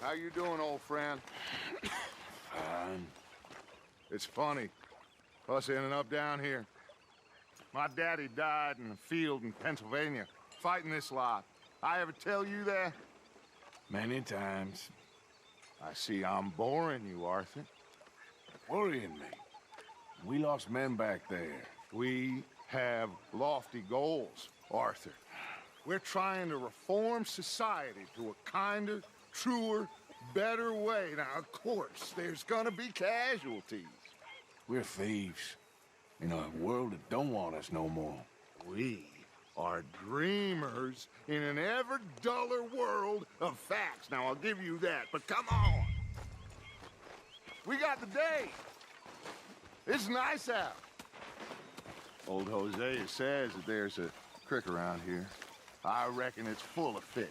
How you doing, old friend? Fine. It's funny, us ending up down here. My daddy died in a field in Pennsylvania, fighting this lot. I ever tell you that? Many times. I see I'm boring you, Arthur. Worrying me. We lost men back there. We have lofty goals, Arthur. We're trying to reform society to a kinder, truer, better way. Now, of course, there's gonna be casualties. We're thieves. In a world that don't want us no more. We are dreamers in an ever duller world of facts. Now, I'll give you that, but come on. We got the day. It's nice out. Old Hosea says that there's a creek around here. I reckon it's full of fish.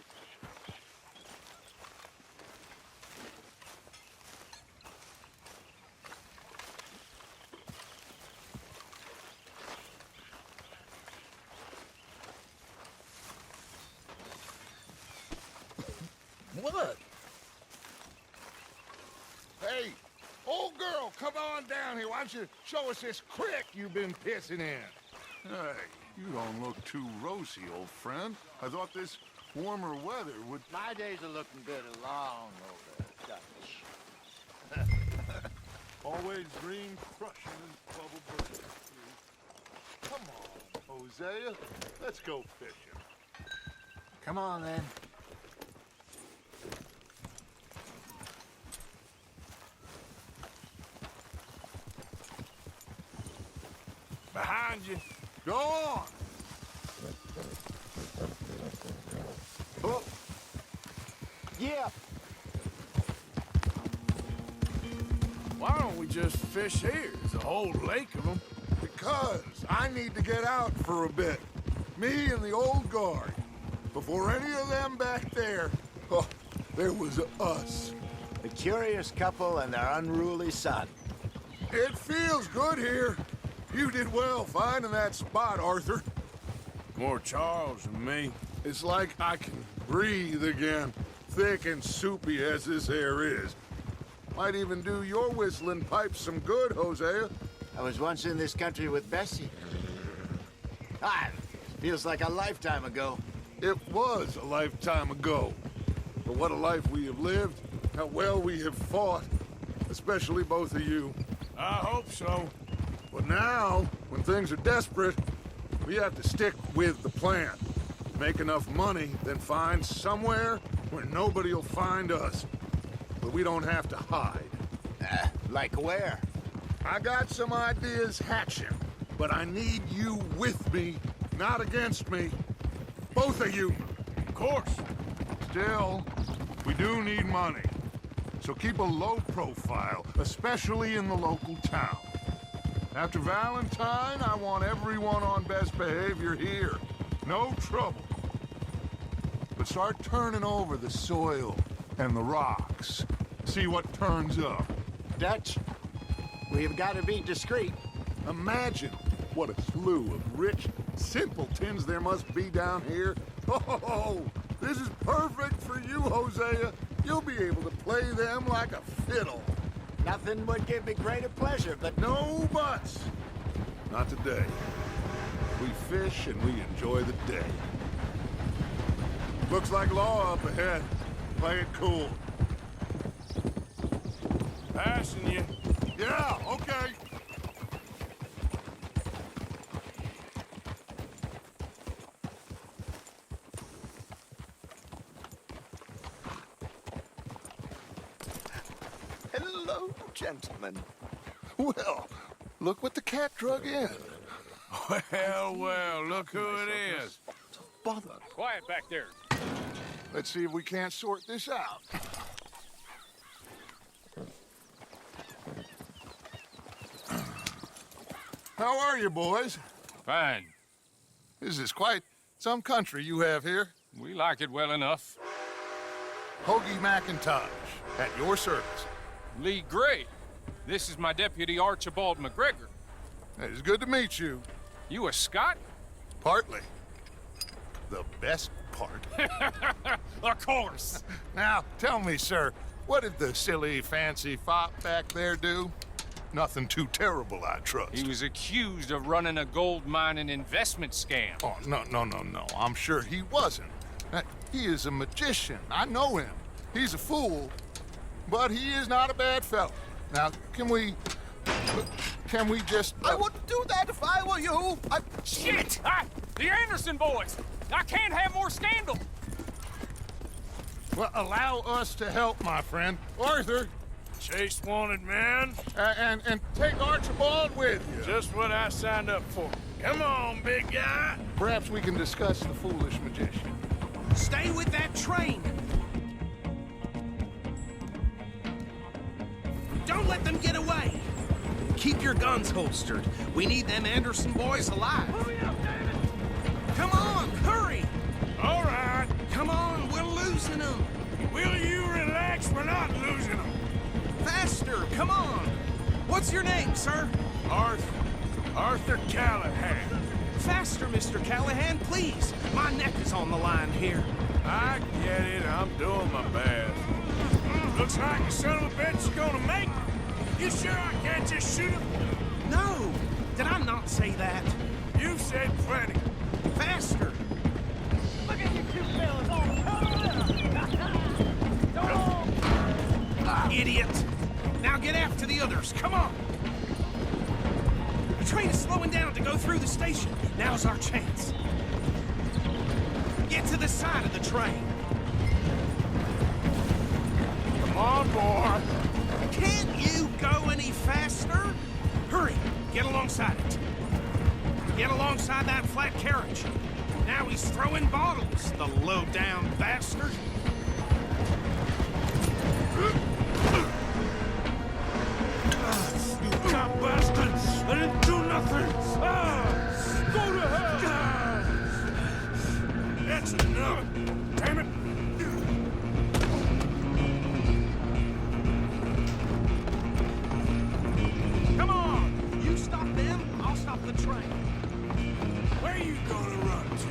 What? Hey, old girl, come on down here. Why don't you show us this creek you've been pissing in? Hey, you don't look too rosy, old friend. I thought this warmer weather would... My days are looking good along over Dutch. Always dream crushing and bubble bursting. Come on, Hosea. Let's go fishing. Come on, then. Behind you. Go on. Oh. Yeah. Why don't we just fish here? There's a whole lake of them. Because I need to get out for a bit. Me and the old guard. Before any of them back there, oh, there was us. The curious couple and their unruly son. It feels good here. You did well finding that spot, Arthur. More Charles than me. It's like I can breathe again, thick and soupy as this air is. Might even do your whistling pipes some good, Hosea. I was once in this country with Bessie. Ah, feels like a lifetime ago. It was a lifetime ago. But what a life we have lived, how well we have fought, especially both of you. I hope so. But now, when things are desperate, we have to stick with the plan. Make enough money, then find somewhere where nobody will find us. But we don't have to hide. Like where? I got some ideas hatching, but I need you with me, not against me. Both of you. Of course. Still, we do need money. So keep a low profile, especially in the local town. After Valentine, I want everyone on best behavior here. No trouble. But start turning over the soil and the rocks. See what turns up. Dutch, we've got to be discreet. Imagine what a slew of rich simpletons there must be down here. Oh, this is perfect for you, Hosea. You'll be able to play them like a fiddle. Nothing would give me greater pleasure, but No buts. Not today. We fish and we enjoy the day. Looks like law up ahead. Play it cool. Passing you. Yeah, okay. hello, gentlemen. Well, look what the cat drug in. Well, look who it is. Bother. Quiet back there. Let's see if we can't sort this out. How are you, boys? Fine. This is quite some country you have here. We like it well enough. Hoagie McIntosh, at your service. Lee Gray. This is my deputy Archibald McGregor. It's good to meet you. You a Scot? Partly. the best part. Of course. Now, tell me, sir, what did the silly, fancy fop back there do? Nothing too terrible, I trust. He was accused of running a gold mining investment scam. Oh, no. I'm sure he wasn't. He is a magician. I know him. He's a fool, but he is not a bad fellow. Now, can we just... I wouldn't do that if I were you. Shit! The Anderson boys! I can't have more scandal! Well, allow us to help, my friend. Arthur, Chase wanted man. and take Archibald with you. Just what I signed up for. Come on, big guy. Perhaps we can discuss the foolish magician. Stay with that train! Don't let them get away! Keep your guns holstered. We need them Anderson boys alive. Hurry up, David! Come on, hurry! All right. Come on, we're losing them! Will you relax? We're not losing them. Faster, come on! What's your name, sir? Arthur Callahan. Faster, Mr. Callahan, please! My neck is on the line here. I get it. I'm doing my best. Looks like the son of a bitch is gonna make it. You sure I can't just shoot him? No! Did I not say that? You've said plenty. Faster! Look at you two fellas all Idiot! Now get after the others, come on! The train is slowing down to go through the station. Now's our chance. Get to the side of the train. Come on, boy. Can't you go any faster? Hurry, get alongside it. Get alongside that flat carriage. Now he's throwing bottles, the low-down bastard. You cop bastards! I didn't do nothing! Go to hell! That's enough! Damn it! Come on! You stop them, I'll stop the train. Where are you gonna run to?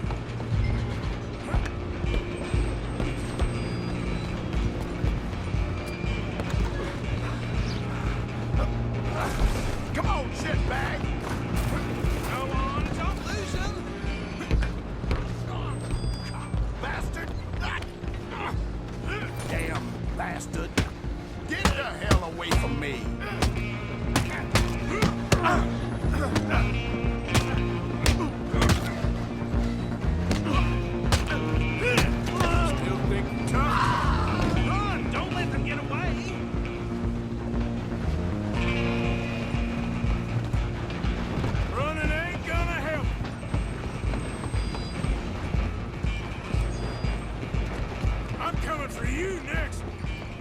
Come on, shitbag! Go on, don't lose them. Bastard! Damn bastard! Get the hell away from me! Still think you're tough? Run, don't let them get away. Running ain't gonna help. I'm coming for you next.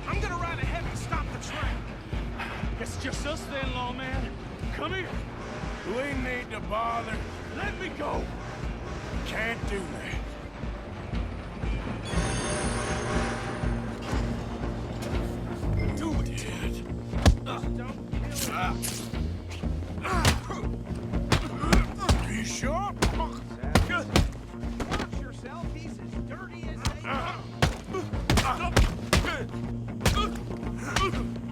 I'm gonna ride ahead and stop the train. It's just us then, lawman. Come here. We need to bother. Let me go. Can't do that. Do it. Are you sure? Good. Watch yourself, he's as dirty as they are.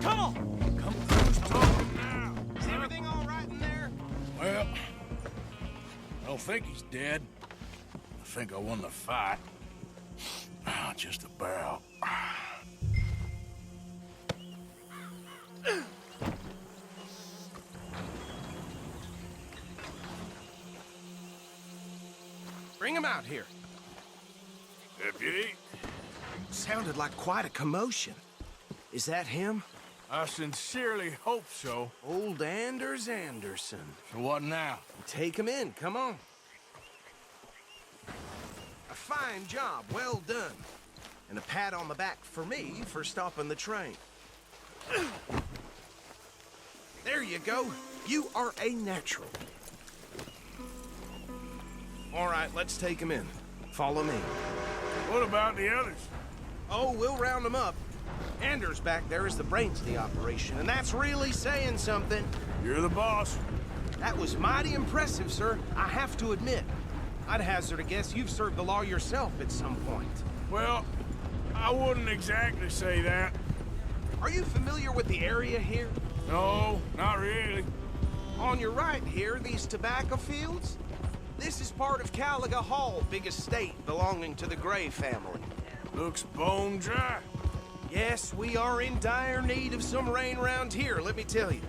Come on! Who's talking now? Is everything all right in there? Well, I don't think he's dead. I think I won the fight. Just about. Bring him out here. Deputy, Sounded like quite a commotion. Is that him? I sincerely hope so. Old Anders Anderson. So what now? Take him in, come on. A fine job, well done. And a pat on the back for me for stopping the train. There you go. You are a natural. All right, let's take him in. Follow me. What about the others? Oh, we'll round them up. Anders back there is the brains of the operation, and that's really saying something. You're the boss. That was mighty impressive, sir. I have to admit. I'd hazard a guess you've served the law yourself at some point. Well, I wouldn't exactly say that. Are you familiar with the area here? No, not really. On your right here, these tobacco fields? This is part of Caliga Hall, big estate belonging to the Gray family. Looks bone dry. Yes, we are in dire need of some rain around here, let me tell you.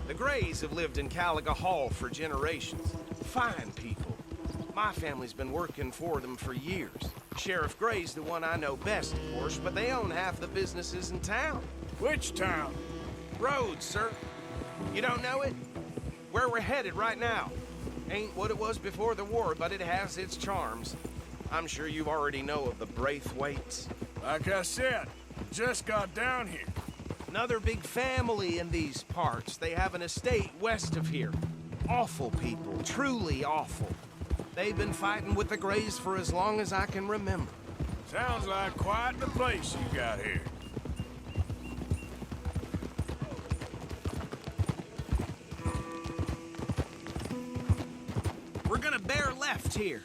The Grays have lived in Caliga Hall for generations. Fine people. My family's been working for them for years. Sheriff Gray's the one I know best, of course, but they own half the businesses in town. Which town? Rhodes, sir. You don't know it? Where we're headed right now. Ain't what it was before the war, but it has its charms. I'm sure you already know of the Braithwaites. Like I said, just got down here. Another big family in these parts. They have an estate west of here. Awful people, truly awful. They've been fighting with the Grays for as long as I can remember. Sounds like quite the place you got here. We're gonna bear left here.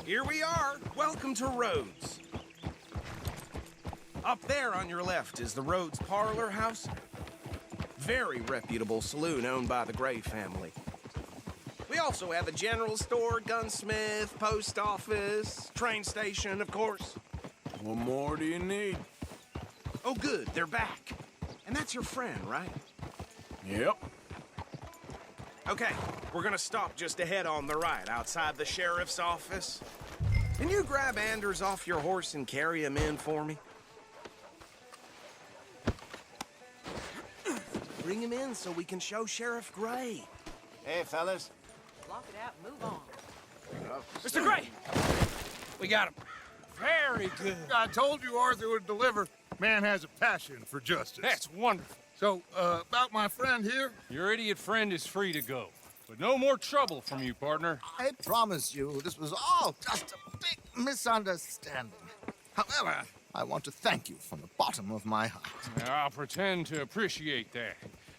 Here we are. Welcome to Rhodes. Up there on your left is the Rhodes Parlor House. Very reputable saloon owned by the Gray family. We also have a general store, gunsmith, post office, train station, of course. What more do you need? Oh, good, they're back. And that's your friend, right? Yep. Okay, we're gonna stop just ahead on the right, outside the sheriff's office. Can you grab Anders off your horse and carry him in for me? Bring him in so we can show Sheriff Gray. Hey, fellas. Lock it out and move on. Mr. Gray! We got him. Very good. I told you Arthur would deliver. Man has a passion for justice. That's wonderful. So, about my friend here? Your idiot friend is free to go. But no more trouble from you, partner. I promise you, this was all just a big misunderstanding. However, I want to thank you from the bottom of my heart. I'll pretend to appreciate that.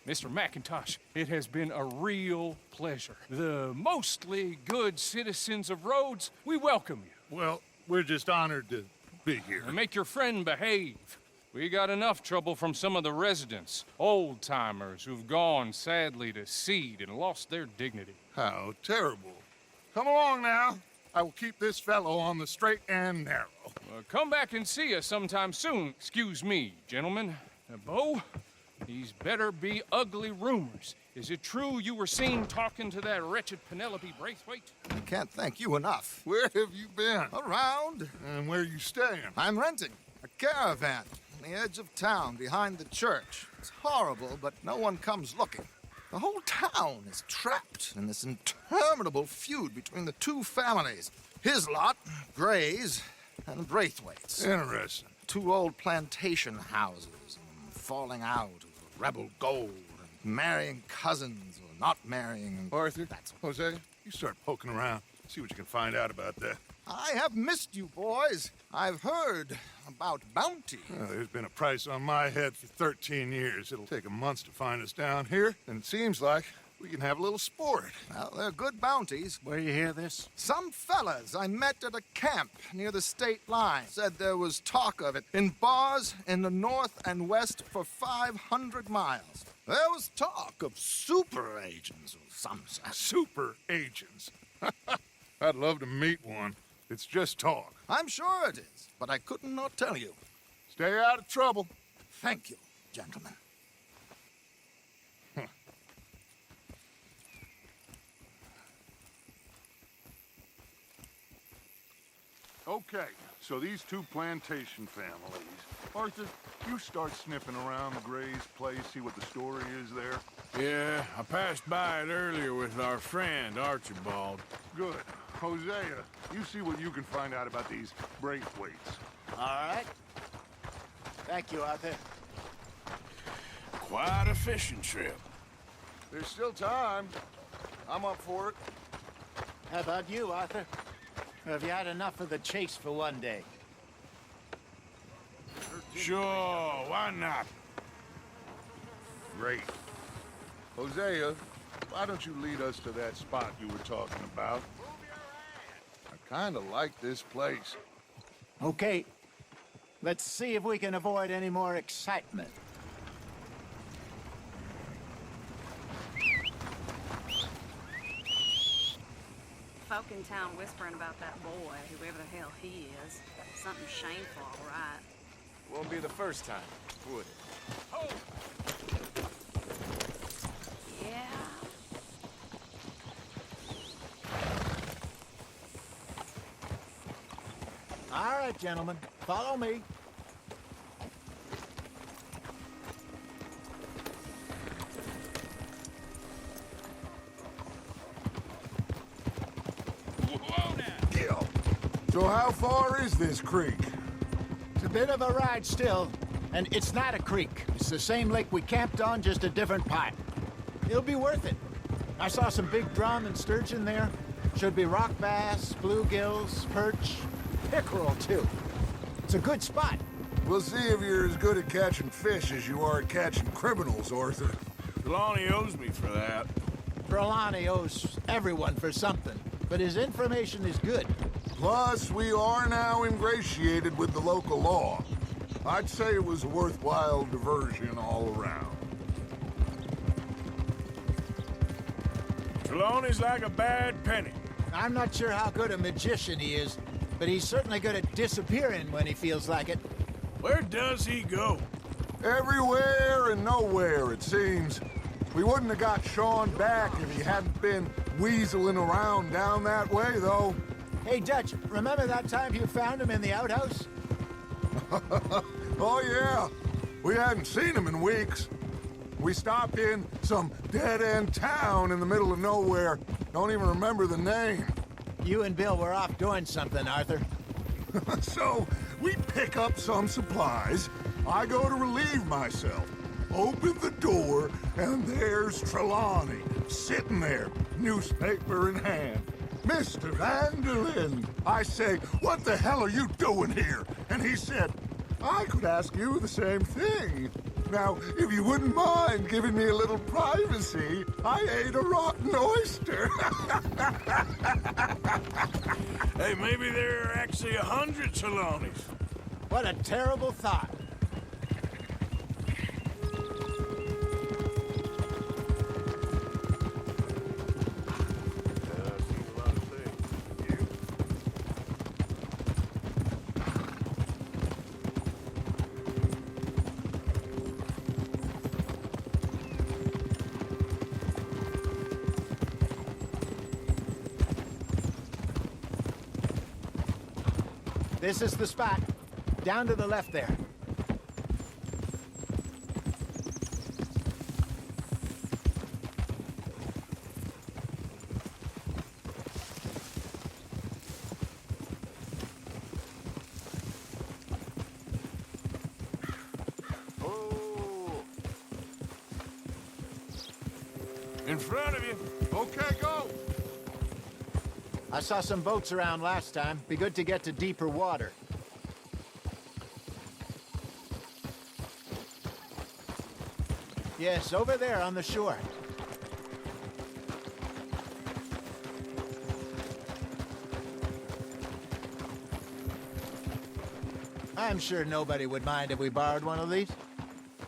Mr. McIntosh, it has been a real pleasure. The mostly good citizens of Rhodes, we welcome you. Well, we're just honored to be here. And make your friend behave. We got enough trouble from some of the residents, old-timers who've gone, sadly, to seed and lost their dignity. How terrible. Come along now. I will keep this fellow on the straight and narrow. Come back and see us sometime soon. Excuse me, gentlemen. Bo, these better be ugly rumors. Is it true you were seen talking to that wretched Penelope Braithwaite? I can't thank you enough. Where have you been? Around, And where you staying? I'm renting a caravan on the edge of town behind the church. It's horrible, but no one comes looking. The whole town is trapped in this interminable feud between the two families. His lot, Gray's, and Braithwaite's. Interesting. Two old plantation houses, falling out of rebel gold, and marrying cousins or not marrying. And Arthur, That's Jose, you start poking around. See what you can find out about that. I have missed you, boys. I've heard about bounty. There's been a price on my head for 13 years. It'll take a month to find us down here, and it seems like we can have a little sport. Well, they're good bounties. Where you hear this? Some fellas I met at a camp near the state line said there was talk of it in bars in the north and west for 500 miles. There was talk of super agents or some such. Super agents. I'd love to meet one. It's just talk. I'm sure it is, but I couldn't not tell you. Stay out of trouble. Thank you, gentlemen. Okay, so these two plantation families. Arthur, you start sniffing around the Gray's place, see what the story is there. Yeah, I passed by it earlier with our friend, Archibald. Good. Hosea, you see what you can find out about these Braithwaites. All right. Thank you, Arthur. Quite a fishing trip. There's still time. I'm up for it. How about you, Arthur? Or have you had enough of the chase for one day? Sure, why not? Great. Hosea, why don't you lead us to that spot you were talking about? I kind of like this place. Okay. Let's see if we can avoid any more excitement. Folk in town whispering about that boy, whoever the hell he is. Something shameful, all right. Won't be the first time, would it? Oh! Yeah. All right, gentlemen. Follow me. Whoa now! Deal. So how far is this creek? It's a bit of a ride still, and it's not a creek. It's the same lake we camped on, just a different pipe. It'll be worth it. I saw some big drum and sturgeon there. Should be rock bass, bluegills, perch, pickerel too. It's a good spot. We'll see if you're as good at catching fish as you are at catching criminals, Arthur. Trelawney owes me for that. Trelawney owes everyone for something, but his information is good. Plus, we are now ingratiated with the local law. I'd say it was a worthwhile diversion all around. Trelawney's like a bad penny. I'm not sure how good a magician he is, but he's certainly good at disappearing when he feels like it. Where does he go? Everywhere and nowhere, it seems. We wouldn't have got Sean back if he hadn't been weaseling around down that way, though. Hey, Dutch, remember that time you found him in the outhouse? Oh, yeah. We hadn't seen him in weeks. We stopped in some dead-end town in the middle of nowhere. Don't even remember the name. You and Bill were off doing something, Arthur. So, we pick up some supplies. I go to relieve myself. Open the door, and there's Trelawney, sitting there, newspaper in hand. Mr. Vanderlyn. I say, what the hell are you doing here? And he said, I could ask you the same thing. Now, if you wouldn't mind giving me a little privacy, I ate a rotten oyster. Hey, maybe there are actually 100 Trelawneys. What a terrible thought. This is the spot. Down to the left there. In front of you. Okay, go. I saw some boats around last time. Be good to get to deeper water. Yes, over there on the shore. I'm sure nobody would mind if we borrowed one of these.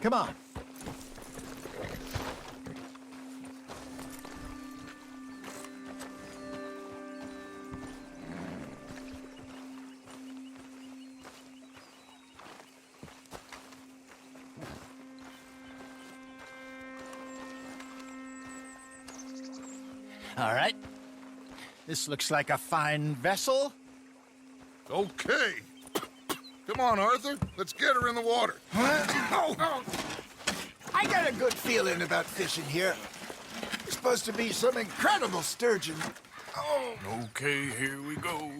Come on. All right. This looks like a fine vessel. Okay. Come on, Arthur. Let's get her in the water. Oh. I got a good feeling about fishing here. There's supposed to be some incredible sturgeon. Okay, here we go.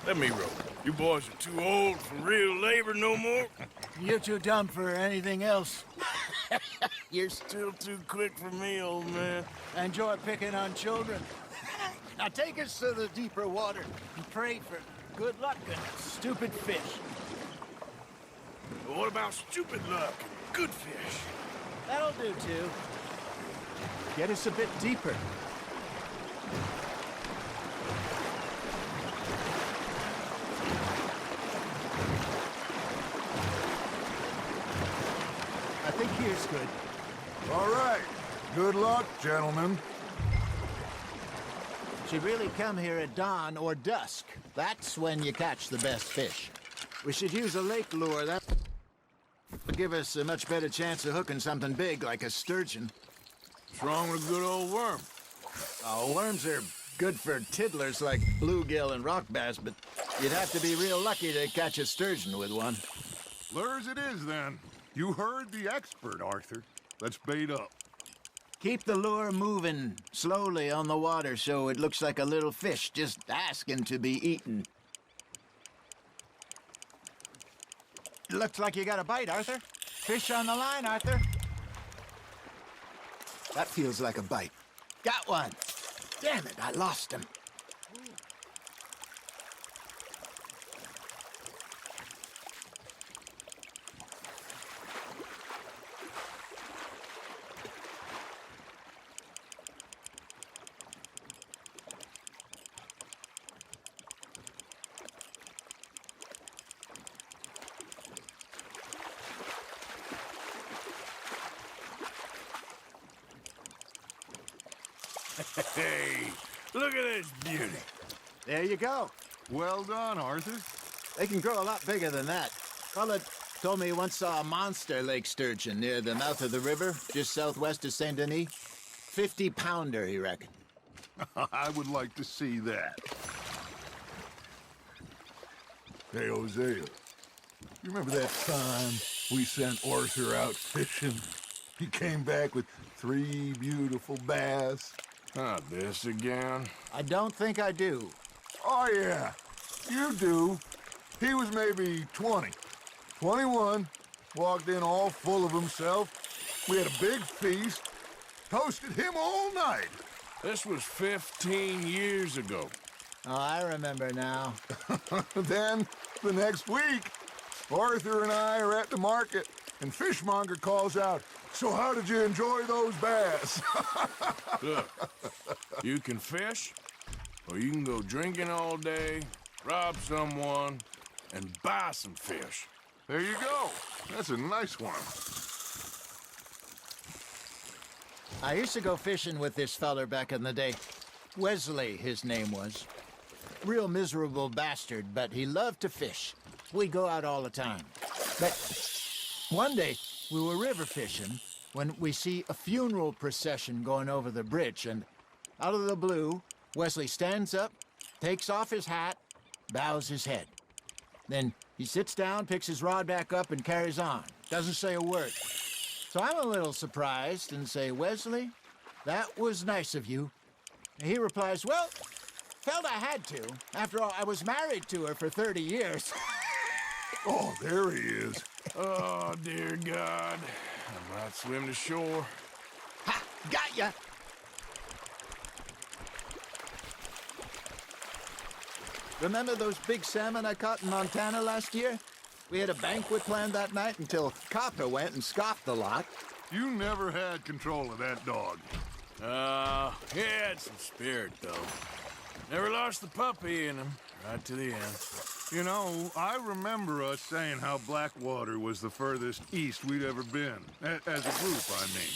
Let me roll. You boys are too old for real labor no more. You're too dumb for anything else. You're still too quick for me, old man. Enjoy picking on children. Now take us to the deeper water and pray for good luck and stupid fish. But what about stupid luck and good fish? That'll do, too. Get us a bit deeper. I think here's good. All right. Good luck, gentlemen. Should really come here at dawn or dusk. That's when you catch the best fish. We should use a lake lure. That will give us a much better chance of hooking something big like a sturgeon. What's wrong with a good old worm? Oh, worms are good for tiddlers like bluegill and rock bass, but you'd have to be real lucky to catch a sturgeon with one. Lures it is, then. You heard the expert, Arthur. Let's bait up. Keep the lure moving slowly on the water so it looks like a little fish just asking to be eaten. Looks like you got a bite, Arthur. Fish on the line, Arthur. That feels like a bite. Got one. Damn it, I lost him. Hey, look at this beauty. There you go. Well done, Arthur. They can grow a lot bigger than that. Fella told me he once saw a monster lake sturgeon near the mouth of the river, just southwest of Saint Denis. 50-pounder, he reckoned. I would like to see that. Hey, Hosea. You remember that time we sent Arthur out fishing? He came back with 3 beautiful bass. Not this again. I don't think I do. Oh, yeah. You do. He was maybe 20. 21. Walked in all full of himself. We had a big feast. Toasted him all night. This was 15 years ago. Oh, I remember now. Then, the next week, Arthur and I are at the market, and Fishmonger calls out, "So how did you enjoy those bass?" Look, you can fish, or you can go drinking all day, rob someone, and buy some fish. There you go. That's a nice one. I used to go fishing with this feller back in the day. Wesley, his name was. Real miserable bastard, but he loved to fish. We'd go out all the time. But one day, we were river fishing when we see a funeral procession going over the bridge, and out of the blue, Wesley stands up, takes off his hat, bows his head. Then he sits down, picks his rod back up, and carries on. Doesn't say a word. So I'm a little surprised and say, "Wesley, that was nice of you." And he replies, "Well, felt I had to. After all, I was married to her for 30 years. Oh, there he is. Oh, dear God. I might swim to shore. Ha! Got ya! Remember those big salmon I caught in Montana last year? We had a banquet planned that night until Copper went and scoffed the lot. You never had control of that dog. He had some spirit, though. Never lost the puppy in him, right to the end. You know, I remember us saying how Blackwater was the furthest east we'd ever been. As a group, I mean.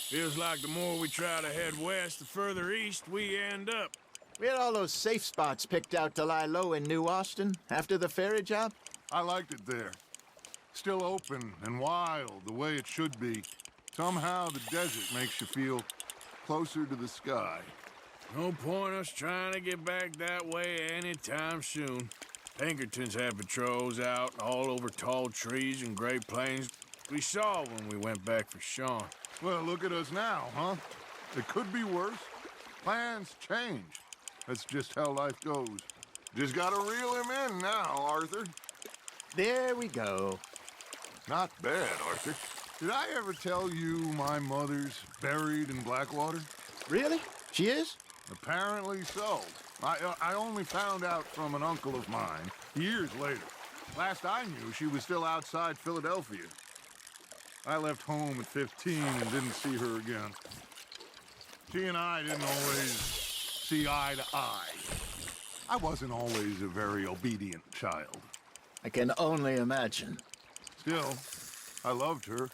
Feels like the more we try to head west, the further east we end up. We had all those safe spots picked out to lie low in New Austin after the ferry job. I liked it there. Still open and wild, the way it should be. Somehow the desert makes you feel closer to the sky. No point us trying to get back that way anytime soon. Pinkertons have patrols out all over tall trees and Great Plains. We saw when we went back for Sean. Well, look at us now, huh? It could be worse. Plans change. That's just how life goes. Just gotta reel him in now, Arthur. There we go. Not bad, Arthur. Did I ever tell you my mother's buried in Blackwater? Really? She is? Apparently so. I only found out from an uncle of mine years later. Last I knew, she was still outside Philadelphia. I left home at 15 and didn't see her again. She and I didn't always see eye to eye. I wasn't always a very obedient child. I can only imagine. Still, I loved her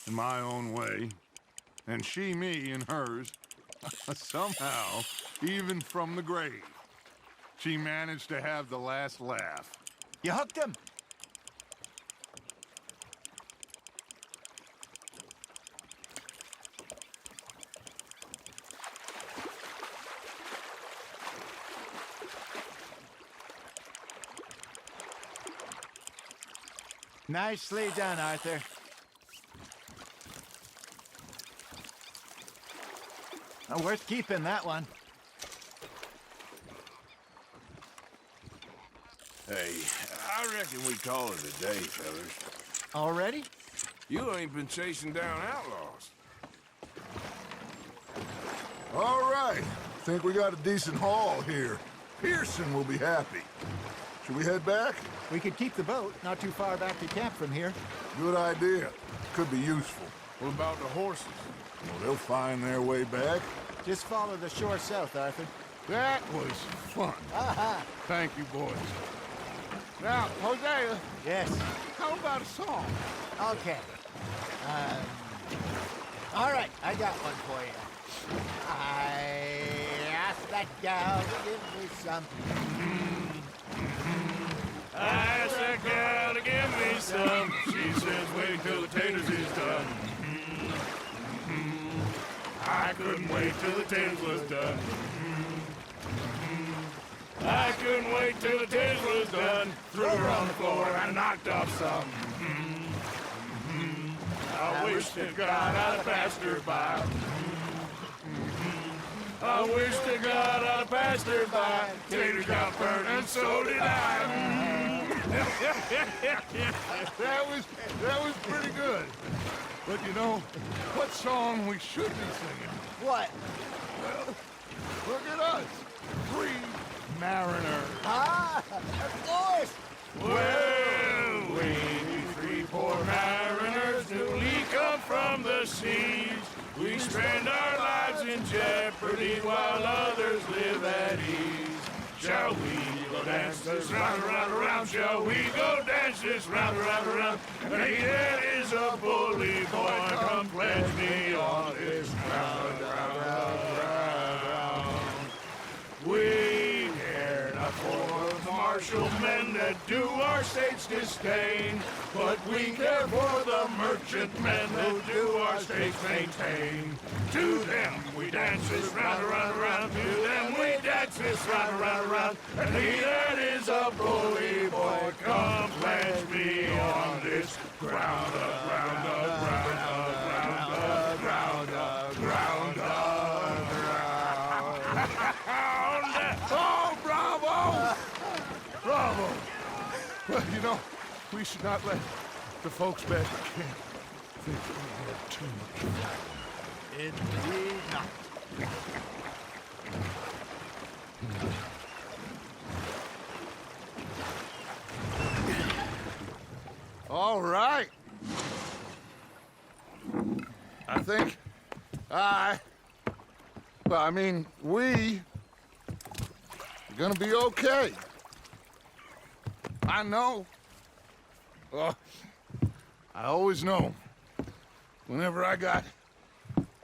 in my own way, and she me in hers. Somehow, even from the grave, she managed to have the last laugh. You hooked him? Nicely done, Arthur. Worth keeping, that one. Hey, I reckon we call it a day, fellas. Already? You ain't been chasing down outlaws. All right. Think we got a decent haul here. Pearson will be happy. Should we head back? We could keep the boat not too far back to camp from here. Good idea. Could be useful. What about the horses? Well, they'll find their way back. Just follow the shore south, Arthur. That was fun. Thank you, boys. Now, Hosea, Yes. how about a song? Okay. All right, I got one for you. I asked that gal to give me some. I asked that gal to give me some. She says wait till the taters is done. I couldn't wait till the taters was done. I couldn't wait till the taters was done. Threw her on the floor and knocked off some. I wish to God I'd have passed her by. I wish to God I'd have passed her by. Taters got burned and so did I. That was pretty good. But you know, what song we should be singing? What? Well, look at us. 3 mariners. Of course! Well, we 3 poor mariners newly come from the seas. We spend our lives in jeopardy while others live at ease. Shall we go dance this round, around, around? Shall we go dance this round, around, around? And he that is a bully boy, come pledge me on this round, round, round, round. We care not for martial men that do our state's disdain, but we care for the merchant men who do our state's maintain. To them we dance this round, around, around. To them we dance this round, around, around. And he that is a bully boy, come pledge me on this ground, ground, ground, ground, ground, ground, ground. Oh, bravo! Bravo! Well, you know, we should not let the folks back at camp think we had too much fun. Indeed not. All right. I think we are gonna be okay. I know. I always know. Whenever I got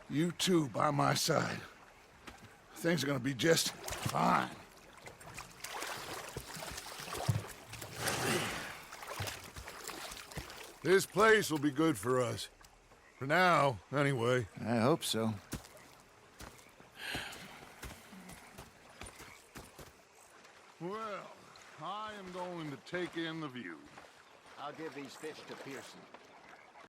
you two by my side, things are gonna be just fine. This place will be good for us. For now, anyway. I hope so. Well, I am going to take in the view. I'll give these fish to Pearson.